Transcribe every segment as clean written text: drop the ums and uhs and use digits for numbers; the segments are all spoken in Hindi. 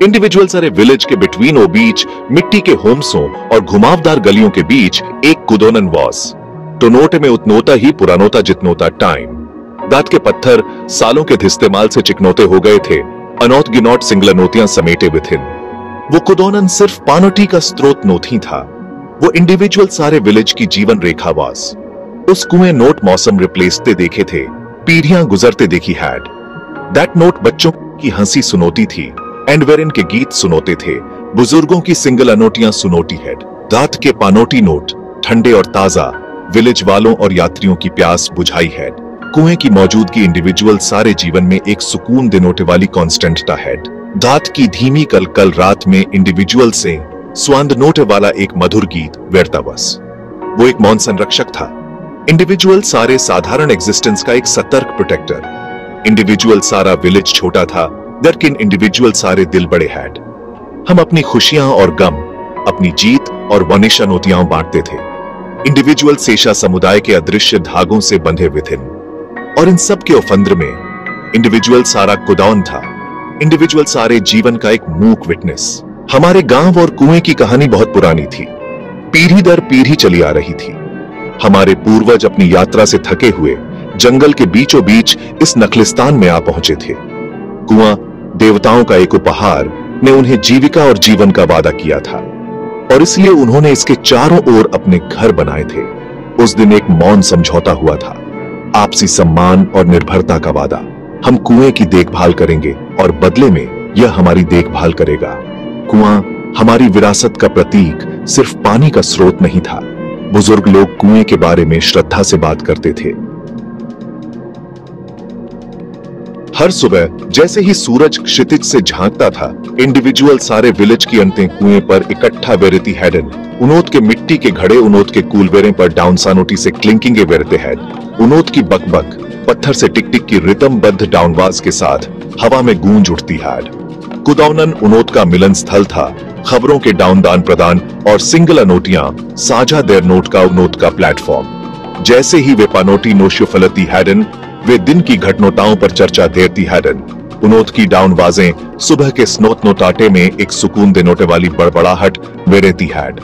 इंडिविजुअल सारे विलेज के बिटवीन ओ बीच मिट्टी के होम्सों और घुमावदार गलियों के बीच एक कुदोनन वॉस तो नोटे में उतनोता ही पुरानोता जितनोता टाइम दांत के पत्थर सालों के इस्तेमाल से चिकनोते हो गए थे अनौत गिनौट सिंगलनोतियां समेटे विथिन। वो कुदोनन सिर्फ पानोटी का स्रोत नोथी था, वो इंडिविजुअल सारे विलेज की जीवन रेखा वास। उस कुएं नोट मौसम रिप्लेसते देखे थे, पीढ़ियां गुजरते देखी हैड। दैट नोट बच्चों की हंसी सुनोती थी एंड वेरिन के गीत सुनोते थे, बुजुर्गों की सिंगल अनोटियां सुनोटी हैड। दांत के पानोटी नोट ठंडे और ताजा विलेज वालों और यात्रियों की प्यास बुझाई हैड। कुएं की मौजूदगी इंडिविजुअल सारे जीवन में एक सुकून दिनोटे वाली कांस्टेंटता हैड। दांत की धीमी कल कल रात में इंडिविजुअल से स्वांद नोटे वाला एक मधुर गीत वेरता बस। वो एक मौन संरक्षक था। इंडिविजुअल सारे साधारण एग्जिस्टेंस का एक सतर्क प्रोटेक्टर। इंडिविजुअल सारा विलेज छोटा था, लेकिन इंडिविजुअल सारे दिल बड़े हैड। हम अपनी खुशियां और गम, अपनी जीत और वनिशा नोतियां बांटते थे। इंडिविजुअल सेशा समुदाय के अदृश्य धागों से बंधे हुए थे और इन सब के उफंद्र में इंडिविजुअल सारा कुदौन था। इंडिविजुअल सारे जीवन का एक मूक विटनेस। हमारे गांव और कुएं की कहानी बहुत पुरानी थी, पीढ़ी दर पीढ़ी चली आ रही थी। हमारे पूर्वज अपनी यात्रा से थके हुए जंगल के बीचों बीच इस नखलिस्तान में आ पहुंचे थे। कुआं देवताओं का एक उपहार ने उन्हें जीविका और जीवन का वादा किया था और इसलिए उन्होंने इसके चारों ओर अपने घर बनाए थे। उस दिन एक मौन समझौता हुआ था, आपसी सम्मान और निर्भरता का वादा। हम कुएं की देखभाल करेंगे और बदले में यह हमारी देखभाल करेगा। कुआं हमारी विरासत का प्रतीक सिर्फ पानी का स्रोत नहीं था। बुजुर्ग लोग कुएं के बारे में श्रद्धा से बात करते थे। हर सुबह जैसे ही सूरज क्षितिज से झांकता था, इंडिविजुअल सारे विलेज की अंतें कुएं पर इकट्ठा वेरती हैडन। उनोत के मिट्टी के घड़े उनोत के कूलवेरे पर डाउन सानोटी से क्लिंकिंग वेरते हैड। उनोत की बकबक पत्थर से टिक टिक की रिदमबद्ध डाउनवाज के साथ हवा में गूंज उठती हैड। कुदौनन उनोत का मिलन स्थल था, खबरों के डाउन दान प्रदान और सिंगल अनोटियां साझा देर नोट का उनोत का प्लेटफॉर्म। जैसे ही वे पानोटी नोशियो फलती हैडन, वे दिन की घटनोताओं पर चर्चा देती हैडन। उनोत की डाउनवाजें सुबह के स्नोत नोटाटे में एक सुकून देनोटे वाली बड़बड़ाहट वेरेती हैड।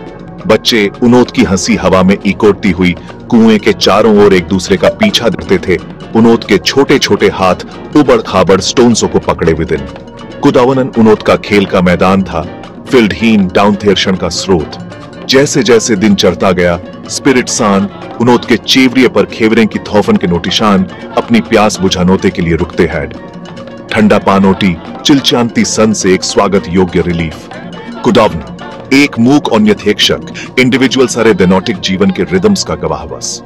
बच्चे उनोत की हंसी हवा में इकोटती हुई कुएं के चारों ओर एक दूसरे का पीछा करते थे। उनोत के छोटे छोटे हाथ उबड़ खाबड़ स्टोन्सों को पकड़े विदिन। कुदौनन उनोत का खेल का मैदान था, फील्डहीन डाउन थेरशन का स्रोत। जैसे जैसे दिन चढ़ता गया, स्पिरिट सान उनोत के चेवरिये पर खेवरें की थौफन के नोटिशान अपनी प्यास बुझानोते के लिए रुकते हैड। ठंडा पानोटी चिलचांती सन से एक स्वागत योग्य रिलीफ। कुदौन एक मूक और यथेक्षक इंडिविजुअल सारे डेनोटिक जीवन के रिदम्स का गवाह बस।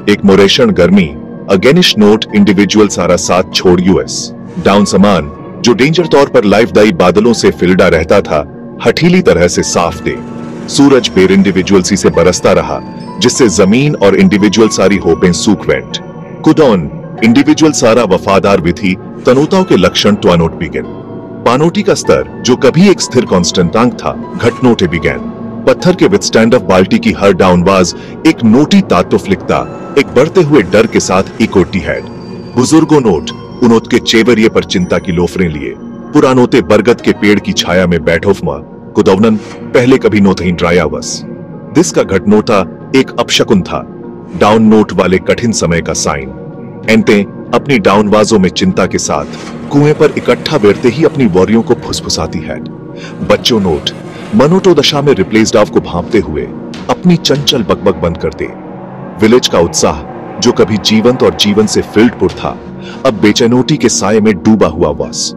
एक मोरेशन गर्मी अगेनिश नोट इंडिविजुअल सारा साथ छोड़ यूएस डाउन समान जो डेंजर तौर पर लाइफदायी बादलों से फिल्डा रहता था, हठीली तरह से साफ दे। सूरज बेर इंडिविजुअल सी से बरसता रहा, जिससे जमीन और इंडिविजुअल सारी होपें सूख वेंट। कुदौन इंडिविजुअल सारा वफादार विधि तनुताओं के लक्षण तो अनोट बिगेन। पानोटी का स्तर जो कभी एक स्थिर कांस्टेंटांक था, घटनोटे बिगेन। पत्थर के विथस्टैंड ऑफ बाल्टी की हर डाउनवाज एक नोटी तात्व लिखता, एक बढ़ते हुए डर के साथ इकोटी हैड। बुजुर्गों नोट उनोत के चेवरिये पर चिंता की लोफरें लिए, पुरानोते बरगद के पेड़ की छाया में बैठोफमा। कुदौनन पहले कभी नोतहीन ड्राया बस। दिस का घटनोता एक अपशकुन था, डाउन नोट वाले कठिन समय का साइन। एंते अपनी डाउनवाजों में चिंता के साथ कुएं पर इकट्ठा बैठते ही अपनी वॉरियों को फुसफुसाती है। बच्चों नोट मनोटो दशा में रिप्लेस्ड ऑफ को भांपते हुए अपनी चंचल बकबक बंद कर दे। विलेज का उत्साह जो कभी जीवंत और जीवन से फिल्ड पुर था, अब बेचैनोटी के साये में डूबा हुआ वास।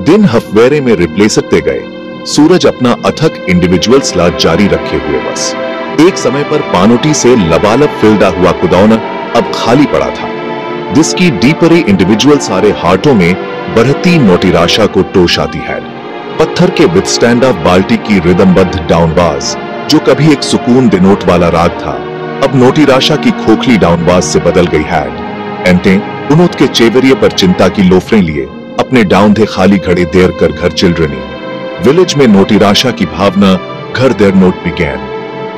दिन हफ्वेरे में रिप्लेसते गए, सूरज अपना अथक इंडिविजुअल स्लाद जारी रखे हुए बस। एक समय पर पानोटी से लबालब फिल्डा हुआ कुदौन अब खाली पड़ा था, जिसकी डीपरी इंडिविजुअल सारे हार्टों में बढ़ती नोटिराशा को टोश आती है। पत्थर के विथस्टैंड ऑफ बाल्टी की रिदमबद्ध डाउनवाज जो कभी एक सुकून दिनोट वाला राग था, अब नोटिराशा की खोखली डाउनवाज से बदल गई है। एंटे उनोत के चेवरिये पर चिंता की लोफरें लिए अपने डाउंधे खाली घड़े देर कर घर चिल्ड्रनी। विलेज में नोटिराशा की भावना घर देर नोट बिगैन।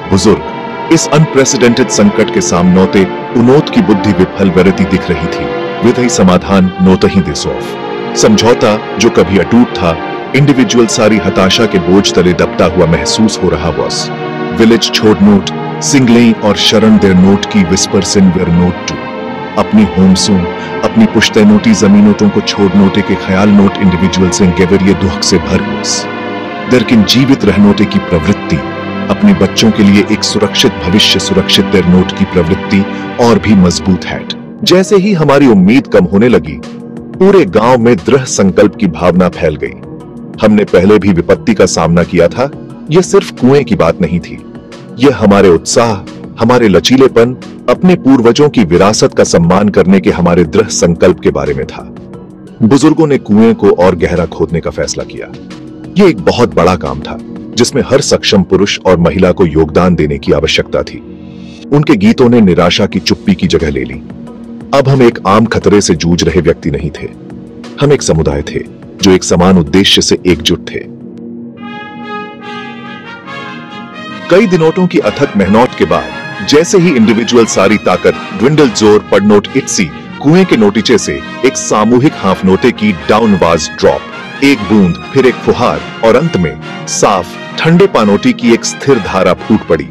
बुजुर्ग इस अनप्रेसिडेंटेड संकट के सामनोते उनोत की बुद्धि विफल वरती दिख रही थी। विधेय समाधान नोतही दिसोफ। समझौता जो कभी अटूट था, इंडिविजुअल सारी हताशा के बोझ तले दबता हुआ महसूस हो रहा वॉस। विलेज छोड़ नोट, सिंगलें और शरण देर नोट की विस्पर सिन वेर नोट टू। अपनी होमसूं, अपनी पुश्ते नोटी जमीनों को छोड़ नोटे के ख्याल नोट इंडिविजुअल से गेवर ये दुख से भर होस। दरकिन जीवित रहनोटे की प्रवृत्ति, अपने बच्चों के लिए एक सुरक्षित भविष्य सुरक्षित देर नोट की प्रवृत्ति और भी मजबूत है। जैसे ही हमारी उम्मीद कम होने लगी, पूरे गांव में दृढ़ संकल्प की भावना फैल गई। हमने पहले भी विपत्ति का सामना किया था, यह सिर्फ कुएं की बात नहीं थी। यह हमारे उत्साह, हमारे लचीलेपन, अपने पूर्वजों की विरासत का सम्मान करने के हमारे दृढ़ संकल्प के बारे में था। बुजुर्गों ने कुएं को और गहरा खोदने का फैसला किया। यह एक बहुत बड़ा काम था, जिसमें हर सक्षम पुरुष और महिला को योगदान देने की आवश्यकता थी। उनके गीतों ने निराशा की चुप्पी की जगह ले ली। अब हम एक आम खतरे से जूझ रहे व्यक्ति नहीं थे, हम एक समुदाय थे जो एक समान उद्देश्य से एकजुट थे। कई दिनों की अथक मेहनत के बाद जैसे ही इंडिविजुअल सारी ताकत ड्विंडल जोर पड़नोट इट्सी कुएं के नोटिचे से एक सामूहिक हाफनोटे की डाउनवाज ड्रॉप, एक बूंद, फिर एक फुहार और अंत में साफ ठंडे पानोटी की एक स्थिर धारा फूट पड़ी।